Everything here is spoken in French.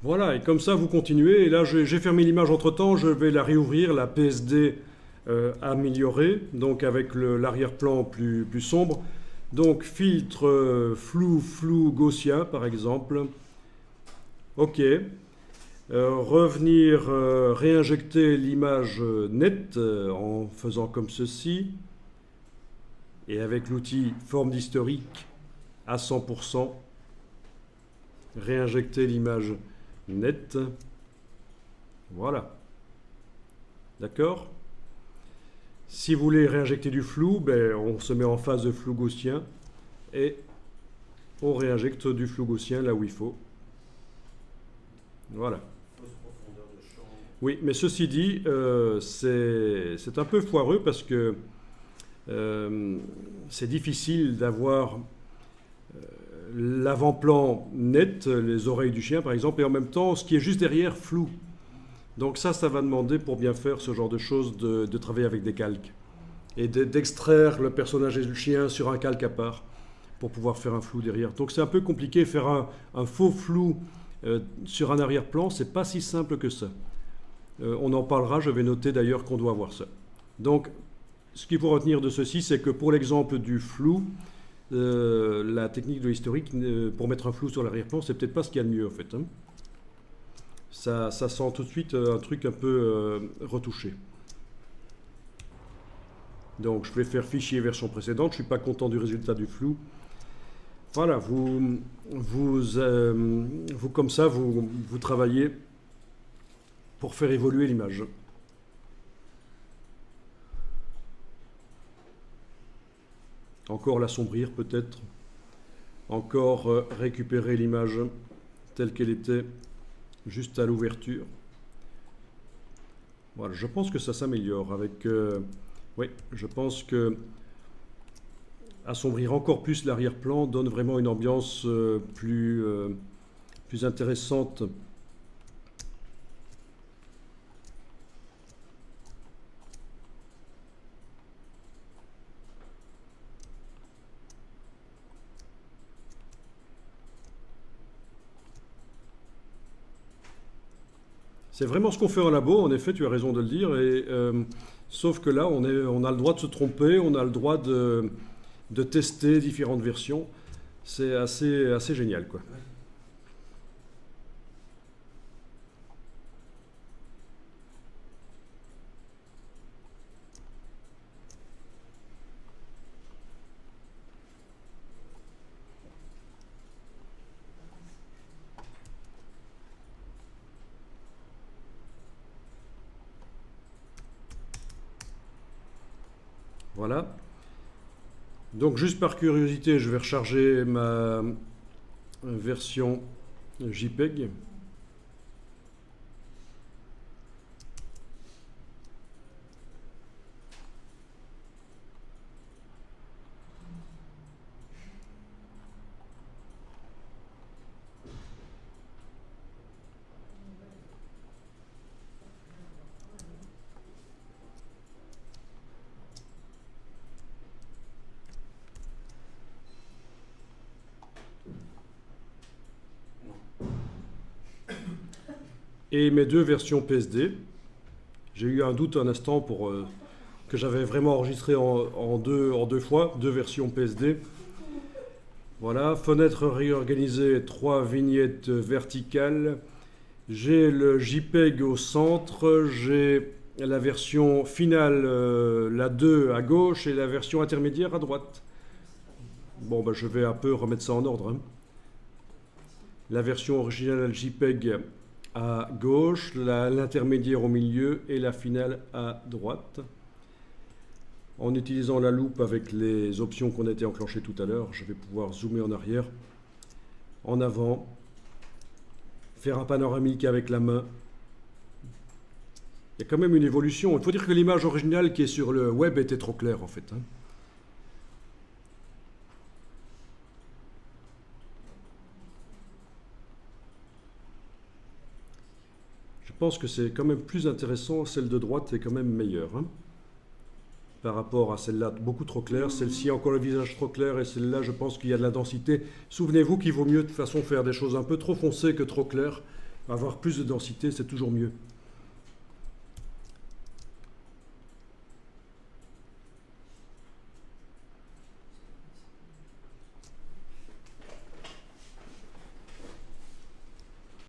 Voilà, et comme ça vous continuez. Et là, j'ai fermé l'image entre-temps, je vais la réouvrir, la PSD améliorée, donc avec l'arrière-plan plus sombre. Donc filtre flou gaussien par exemple. OK. Revenir réinjecter l'image nette en faisant comme ceci. Et avec l'outil forme d'historique à 100%, réinjecter l'image nette. Voilà. D'accord? Si vous voulez réinjecter du flou, ben, on se met en phase de flou gaussien et on réinjecte du flou gaussien là où il faut. Voilà. Oui, mais ceci dit, c'est un peu foireux parce que c'est difficile d'avoir l'avant-plan net, les oreilles du chien par exemple, et en même temps ce qui est juste derrière flou. Donc ça va demander pour bien faire ce genre de choses de travailler avec des calques et d'extraire le personnage et le chien sur un calque à part pour pouvoir faire un flou derrière. Donc c'est un peu compliqué, faire un faux flou sur un arrière-plan, c'est pas si simple que ça. On en parlera, je vais noter d'ailleurs qu'on doit avoir ça. Donc ce qu'il faut retenir de ceci, c'est que pour l'exemple du flou, la technique de l'historique, pour mettre un flou sur l'arrière-plan, c'est peut-être pas ce qu'il y a de mieux en fait. Hein. Ça sent tout de suite un truc un peu retouché. Donc je vais faire fichier version précédente, je ne suis pas content du résultat du flou. Voilà, vous comme ça, vous travaillez pour faire évoluer l'image. Encore l'assombrir peut-être. Encore récupérer l'image telle qu'elle était juste à l'ouverture. Voilà, je pense que ça s'améliore avec... oui, je pense que assombrir encore plus l'arrière-plan donne vraiment une ambiance plus intéressante. C'est vraiment ce qu'on fait en labo, en effet, tu as raison de le dire, et, sauf que là, on a le droit de se tromper, on a le droit de tester différentes versions. C'est assez génial, quoi. Voilà. Donc juste par curiosité, je vais recharger ma version JPEG. Et mes deux versions PSD. J'ai eu un doute un instant pour que j'avais vraiment enregistré en deux fois, deux versions PSD. Voilà, fenêtre réorganisée, 3 vignettes verticales. J'ai le JPEG au centre, j'ai la version finale, la 2 à gauche, et la version intermédiaire à droite. Bon, ben, je vais un peu remettre ça en ordre. Hein. La version originale JPEG à gauche, l'intermédiaire au milieu et la finale à droite. En utilisant la loupe avec les options qu'on a été enclenchées tout à l'heure, je vais pouvoir zoomer en arrière, en avant, faire un panoramique avec la main. Il y a quand même une évolution. Il faut dire que l'image originale qui est sur le web était trop claire en fait. Hein. Je pense que c'est quand même plus intéressant, celle de droite est quand même meilleure. Hein, par rapport à celle-là, beaucoup trop claire. Celle-ci a encore le visage trop clair et celle-là, je pense qu'il y a de la densité. Souvenez-vous qu'il vaut mieux de toute façon faire des choses un peu trop foncées que trop claires Avoir plus de densité, c'est toujours mieux.